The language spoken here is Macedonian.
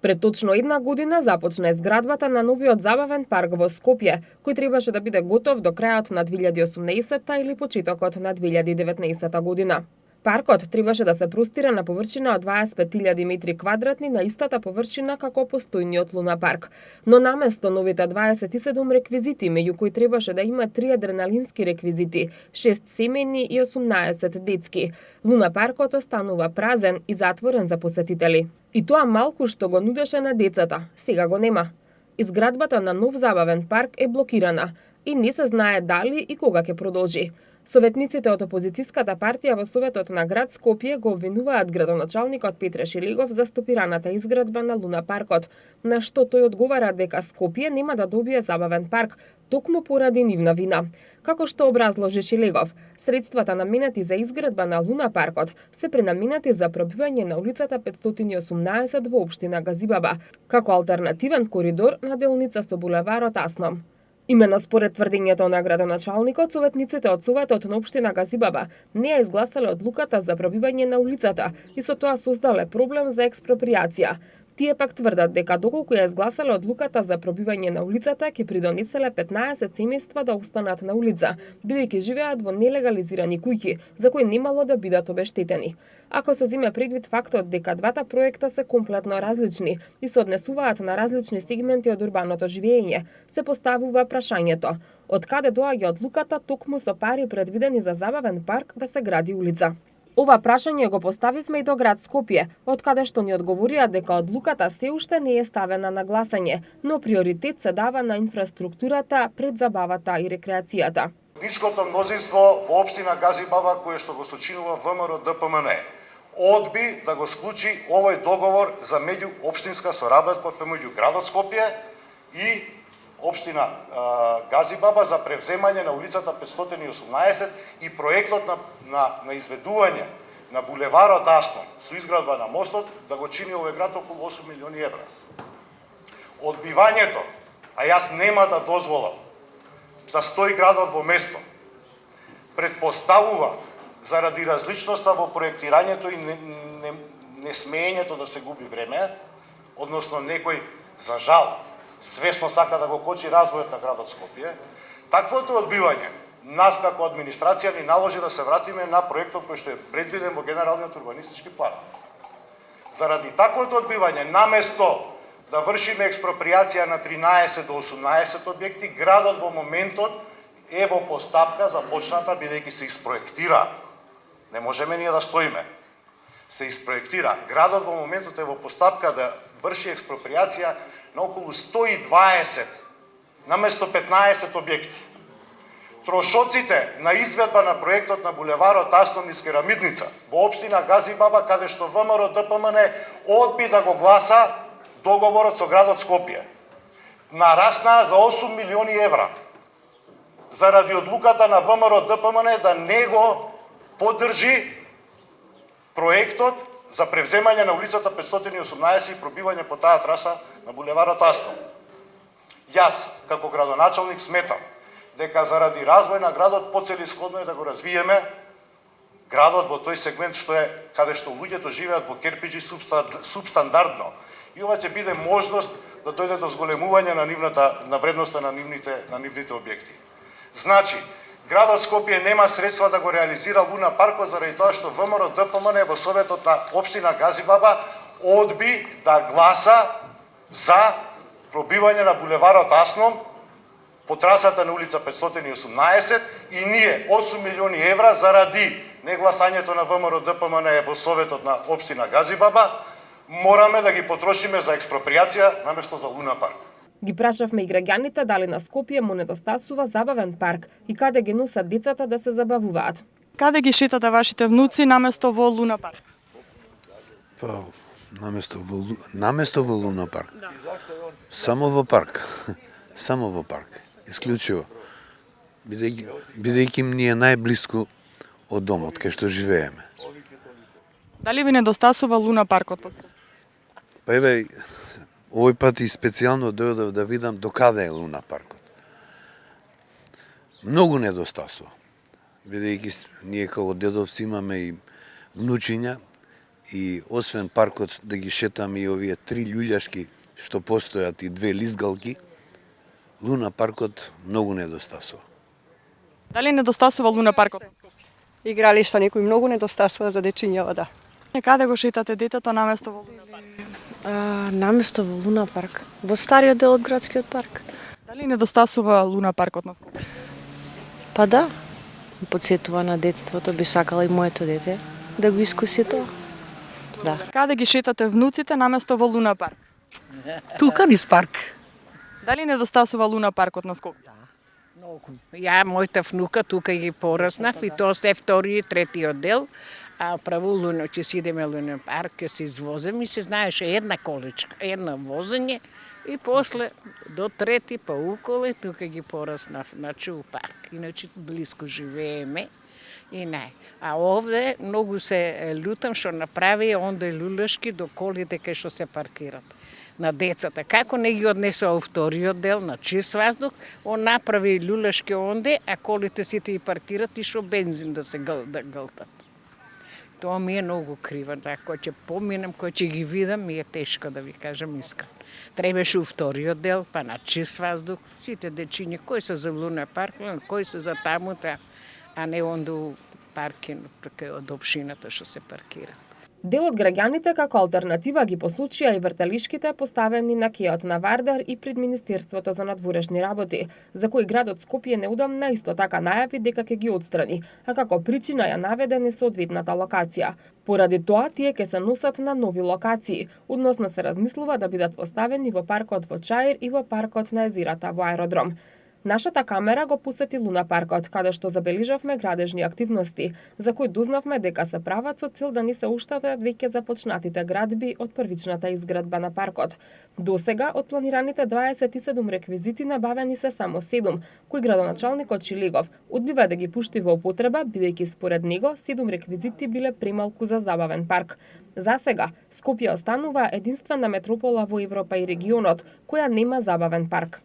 Пред точно една година започна изградбата на новиот забавен парк во Скопје, кој требаше да биде готов до крајот на 2018 или почетокот на 2019 година. Паркот требаше да се простира на површина од 25.000 метри квадратни на истата површина како постојниот Луна парк. Но наместо новите 27 реквизити, меѓу кои требаше да има 3 адреналински реквизити, 6 семејни и 18 детски, Луна паркот останува празен и затворен за посетители. И тоа малку што го нудеше на децата, сега го нема. Изградбата на нов забавен парк е блокирана и не се знае дали и кога ќе продолжи. Советниците од опозицијската партија во Советот на град Скопје го обвинуваат градоначалникот Петре Шилегов за стопираната изградба на Луна паркот, на што тој одговара дека Скопје нема да добие забавен парк, токму поради нивна вина. Како што образложи Шилегов, средствата наменети за изградба на Луна паркот се пренаменети за пробивање на улицата 518 во општина Газибаба, како алтернативен коридор на делница со булеварот Асном. Именно според тврдењето на градоначалникот, советниците од Советот на општина Газибаба не ја изгласале одлуката за пробивање на улицата и со тоа создале проблем за експроприација. Тие пак тврдат дека доколку ја изгласале одлуката за пробивање на улицата, ќе придонеселе 15 семејства да останат на улица, бидејќи живеат во нелегализирани куќи, за кои немало да бидат обештетени. Ако се зиме предвид фактот дека двата проекта се комплетно различни и се однесуваат на различни сегменти од урбаното живење, се поставува прашањето: од каде доаѓа одлуката токму со пари предвидени за забавен парк да се гради улица? Ова прашање го поставивме и до град Скопје, од каде што ни одговорија дека одлуката се уште не е ставена на гласање, но приоритет се дава на инфраструктурата пред забавата и рекреацијата. Политичкото мнозинство во општина Газибаба, кое што го сочинува ВМРО ДПМН, одби да го склучи овој договор за меѓуопштинска соработка помеѓу градот Скопје и општина Газибаба за превземање на улицата 518 и проектот на изведување на булеварот Асном со изградба на мостот да го чини овој град околу 8 милиони евра. Одбивањето, а јас нема да дозволам да стои градот во место, предпоставува заради различноста во проектирањето и несмеењето да се губи време, односно некој, за жал, свесно сака да го кочи развојот на градот Скопје, таквото одбивање нас како администрација ни наложи да се вратиме на проектот кој што е предвиден во генералниот урбанистички план. Заради таквото одбивање, наместо да вршиме експроприација на 13 до 18 објекти, градот во моментот е во постапка започната, бидејќи се испроектира. Не можеме ние да стоиме. Се испроектира. Градот во моментот е во постапка да врши експроприација на околу 120, наместо 15 објекти. Трошоците на изведба на проектот на булеварот Асном низ Керамидница во општина Газибаба, каде што ВМРО ДПМН одби да го гласа договорот со градот Скопје, нараснаа за 8 милиони евра заради одлуката на ВМРО ДПМН да не го поддржи проектот за превземање на улицата 518 и пробивање по таа траса на булеварот Асном. Јас, како градоначалник, сметам дека заради развој на градот поцелисходно е да го развиеме градот во тој сегмент што е каде што луѓето живеат во керпиџи субстандардно. И ова ќе биде можност да дојде до зголемување на вредноста на нивните објекти. Значи, градот Скопје нема средства да го реализира Луна паркот заради тоа што ВМРО ДПМН во Советот на општина Газибаба одби да гласа за пробивање на булеварот Асном по трасата на улица 518 и ние 8 милиони евра заради негласањето на ВМРО ДПМН во Советот на општина Газибаба мораме да ги потрошиме за експроприација наместо за Луна парк. Ги прашавме и граѓаните дали на Скопје му недостасува забавен парк и каде ги носат децата да се забавуваат. Каде ги шетате вашите внуци наместо во Луна парк? Па, наместо во Луна парк. Да. Само во парк. Само во парк. Исклучиво. Бидејќи ни е најблиску од домот кај што живееме. Дали ви недостасува Луна паркот? Па еве, овој пат и специјално дојдов да видам до каде е Луна паркот. Многу недостасува. Бидејќи ние како дедовци имаме и внучиња и освен паркот да ги шетаме и овие 3 љулјашки што постојат и 2 лизгалки, Луна паркот многу недостасува. Дали недостасува Луна паркот? Игралишта некои многу недостасува за дечињава, да. Каде го шетате детето наместо во Луна парк? Наместо во Луна парк, во стариот дел од градскиот парк. Дали недостасува Луна паркот на Скопје? Па да, подсетува на детството, би сакала и моето дете да го искуси тоа. Да. Каде ги шетате внуците наместо во Луна парк? Тука низ парк. Дали недостасува Луна паркот на Скопје? Многу. Ја, мојата внука, тука ги пораснав и тоа сте втори и третиот дел. А право Луна, ќе си идеме Луна парк, ќе се извозем и се знаеше една количка, една возење и после до трети па уколе тука ги пораснав, значи у парк. Иначе близко живееме и не. А овде многу се лутам што направи онде лулешки до колите кај што се паркират на децата. Како не ги однесе во вториот дел на чист воздух, он направи лулешки онде, а колите сите и паркират и што бензин да се гълтат. Тоа ми е многу криво, кој ќе поминам, кој ќе ги видам, ми е тешко да ви кажам искрено. Требаше у вториот дел, па на чист воздух, сите дечиња кои се за Луна парк, кои се за таму, а не онде у паркинот, така од општината што се паркира. Дел од граѓаните како алтернатива ги посочија и вртелишките поставени на кејот на Вардар и пред Министерството за надворешни работи, за кои градот Скопје неудамна исто така најави дека ќе ги отстрани, а како причина ја наведе несоодветната локација. Поради тоа тие ќе се носат на нови локации, односно се размислува да бидат поставени во паркот во Чаир и во паркот на езерата во Аеродром. Нашата камера го посети Луна паркот, каде што забележавме градежни активности, за кои дознавме дека се прават со цел да ни се уштадат веќе започнатите градби од првичната изградба на паркот. Досега од планираните 27 реквизити набавени се само 7, кои градоначалникот Шилегов одбива да ги пушти во употреба, бидејќи според него 7 реквизити биле премалку за забавен парк. За сега, Скопје останува единствена метропола во Европа и регионот која нема забавен парк.